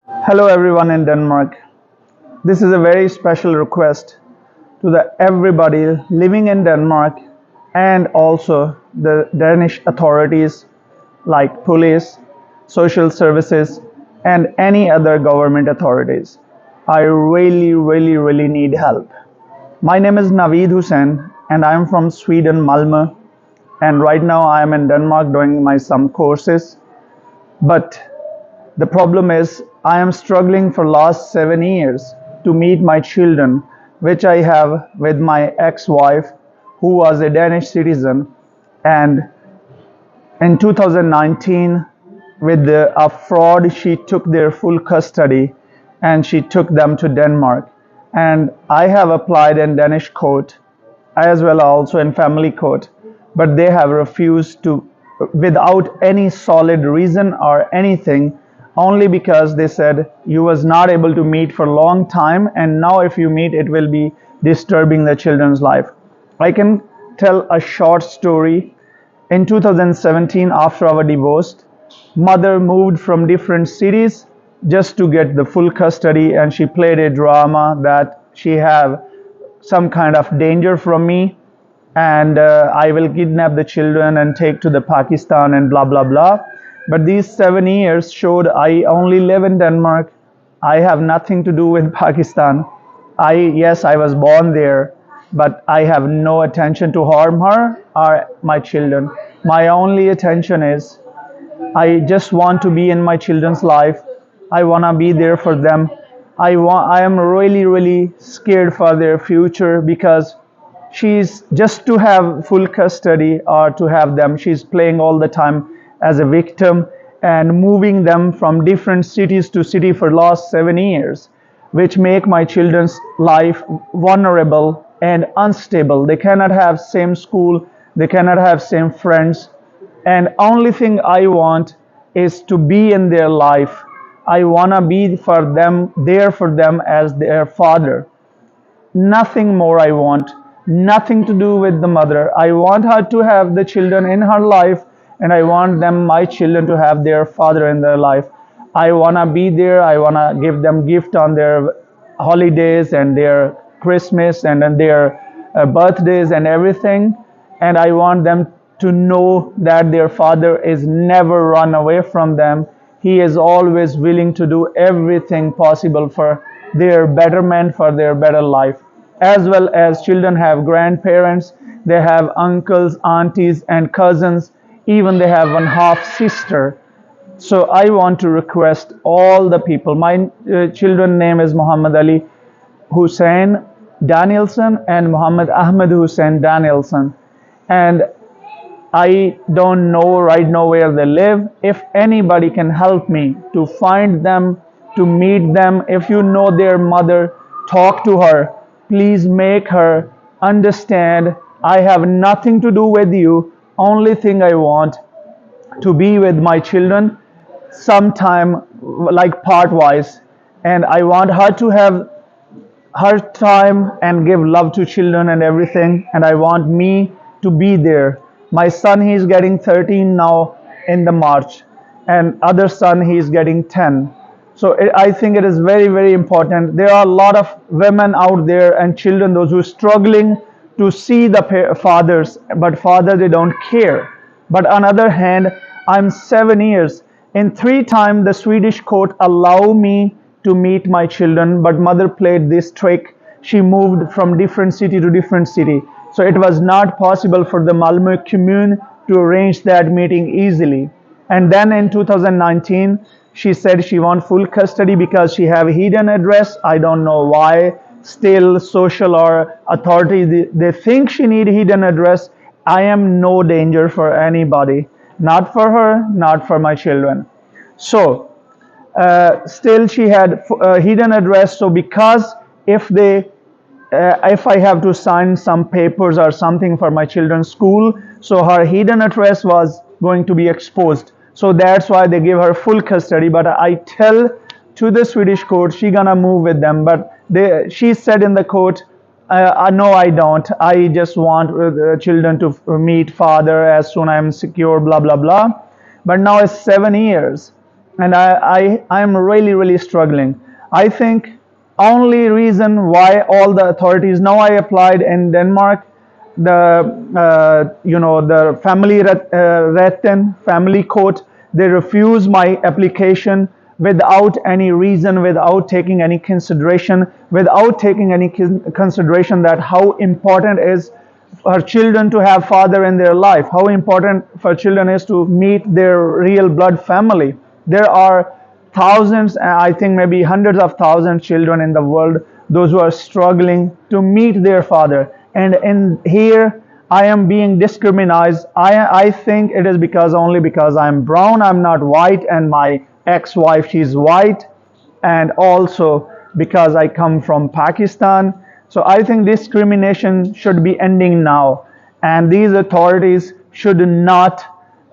Hello everyone in Denmark. This is a very special request to the everybody living in Denmark and also the Danish authorities like police, social services and any other government authorities. I really need help. My name is Naveed Hussain and I am from Sweden, Malmö, and right now I am in Denmark doing my some courses. But the problem is I am struggling for last 7 years to meet my children, which I have with my ex-wife, who was a Danish citizen, and in 2019, with a fraud, she took their full custody and she took them to Denmark. And I have applied in Danish court as well also in family court, but they have refused to, without any solid reason or anything, only because they said you was not able to meet for a long time, and now if you meet it will be disturbing the children's life. I can tell a short story. In 2017, after our divorce, mother moved from different cities just to get the full custody, and she played a drama that she have some kind of danger from me, and I will kidnap the children and take to the Pakistan and blah blah blah. But these 7 years showed I only live in Denmark. I have nothing to do with Pakistan. Yes, I was born there, but I have no intention to harm her or my children. My only attention is I just want to be in my children's life. I want to be there for them. I am really scared for their future because she's just to have full custody or to have them. She's playing all the time as a victim and moving them from different cities to city for last 7 years, which make my children's life vulnerable and unstable. They cannot have same school. They cannot have same friends, and only thing I want is to be in their life. I want to be for them, there for them as their father. Nothing more I want. Nothing to do with the mother. I want her to have the children in her life, and I want them, my children, to have their father in their life. I want to be there. I want to give them gift on their holidays and their Christmas and then their birthdays and everything. And I want them to know that their father is never run away from them. He is always willing to do everything possible for their betterment, for their better life. As well as children have grandparents, they have uncles, aunties, and cousins, even they have one half sister. So I want to request all the people. My children name is Muhammad Ali Hussein Danielson and Muhammad Ahmed Hussein Danielson. And I don't know right now where they live. If anybody can help me to find them, to meet them, if you know their mother, talk to her. Please make her understand I have nothing to do with you. Only thing I want to be with my children sometime, like part wise, and I want her to have her time and give love to children and everything, and I want me to be there. My son, he's getting 13 now in the March, and other son, he's getting 10. So I think it is very important. There are a lot of women out there and children, those who are struggling to see the fathers, but father, they don't care. But on other hand, I'm 7 years. In 3 times the Swedish court allow me to meet my children, but mother played this trick. She moved from different city to different city. So it was not possible for the Malmö commune to arrange that meeting easily. And then in 2019, she said she wants full custody because she have a hidden address. I don't know why. Still, social or authority, they think she need hidden address. I am no danger for anybody. Not for her, not for my children. So, still she had hidden address. So because if they if I have to sign some papers or something for my children's school, so her hidden address was going to be exposed. So that's why they give her full custody. But I tell to the Swedish court she gonna move with them. But she said in the court, no, I don't. I just want the children to meet father as soon as I'm secure, blah blah blah. But now it's 7 years. and I am really struggling. I think only reason why all the authorities now, I applied in Denmark, the the retten family court, they refuse my application without any reason, without taking any consideration, that how important is for children to have father in their life, how important for children is to meet their real blood family. There are thousands, I think maybe hundreds of thousands children in the world, those who are struggling to meet their father. And in here, I am being discriminated. I think it is only because I'm brown, I'm not white, and my ex-wife, she's white, and also because I come from Pakistan. So I think discrimination should be ending now, and these authorities should not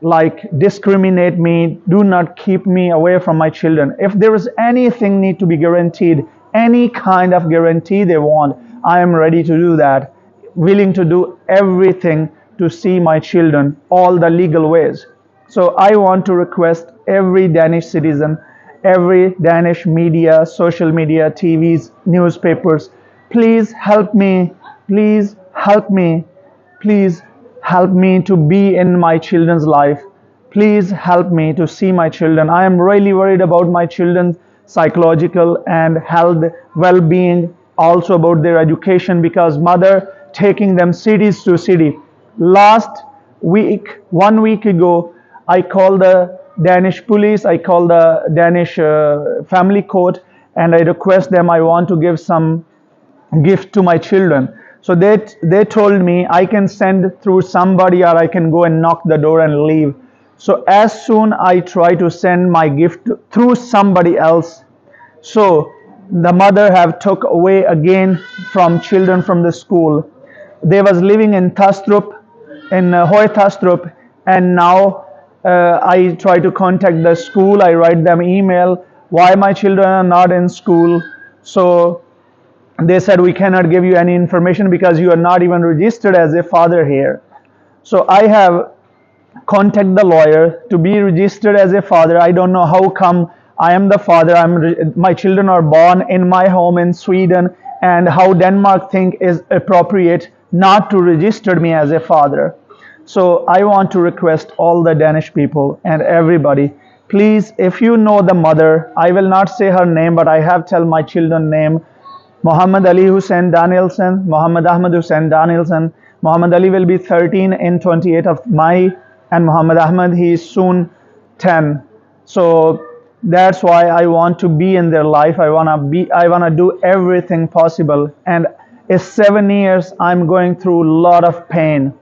like discriminate me, do not keep me away from my children. If there is anything need to be guaranteed, any kind of guarantee they want, I am ready to do that, willing to do everything to see my children all the legal ways. So I want to request every Danish citizen, every Danish media, social media, TVs, newspapers, please help me, please help me, please help me to be in my children's life. Please help me to see my children. I am really worried about my children's psychological and health well-being, also about their education, because mother taking them cities to city. Last week, 1 week ago, I called the Danish police, I called the Danish family court, and I request them, I want to give some gift to my children. So they told me I can send through somebody, or I can go and knock the door and leave. So as soon I try to send my gift through somebody else, so the mother have took away again from children from the school. They was living in Tastrup, in Hoy Tastrup, and now I try to contact the school. I write them email why my children are not in school. So they said we cannot give you any information because you are not even registered as a father here. So I have contact the lawyer to be registered as a father. I don't know how come I am the father. My children are born in my home in Sweden, and how Denmark think is appropriate not to register me as a father. So I want to request all the Danish people and everybody, please, if you know the mother, I will not say her name, but I have tell my children name: Muhammad Ali Hussein Danielson, Muhammad Ahmad Hussein Danielson. Muhammad Ali will be 13 in 28th of May, and Muhammad Ahmad, he is soon 10. So that's why I want to be in their life. I wanna do everything possible. And in 7 years, I'm going through a lot of pain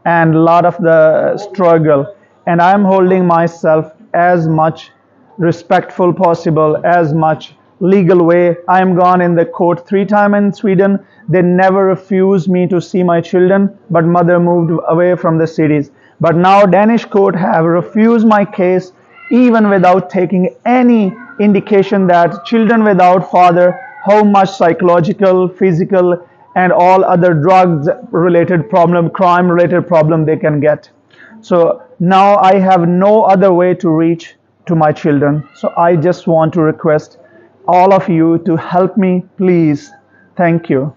and a lot of the struggle, and I'm holding myself as much respectful possible, as much legal way. I am gone in the court 3 times in Sweden. They never refused me to see my children, but mother moved away from the cities. But now Danish court have refused my case, even without taking any indication that children without father, how much psychological, physical, and all other drugs related problem, crime related problem they can get. So now I have no other way to reach to my children. So I just want to request all of you to help me, please. Thank you.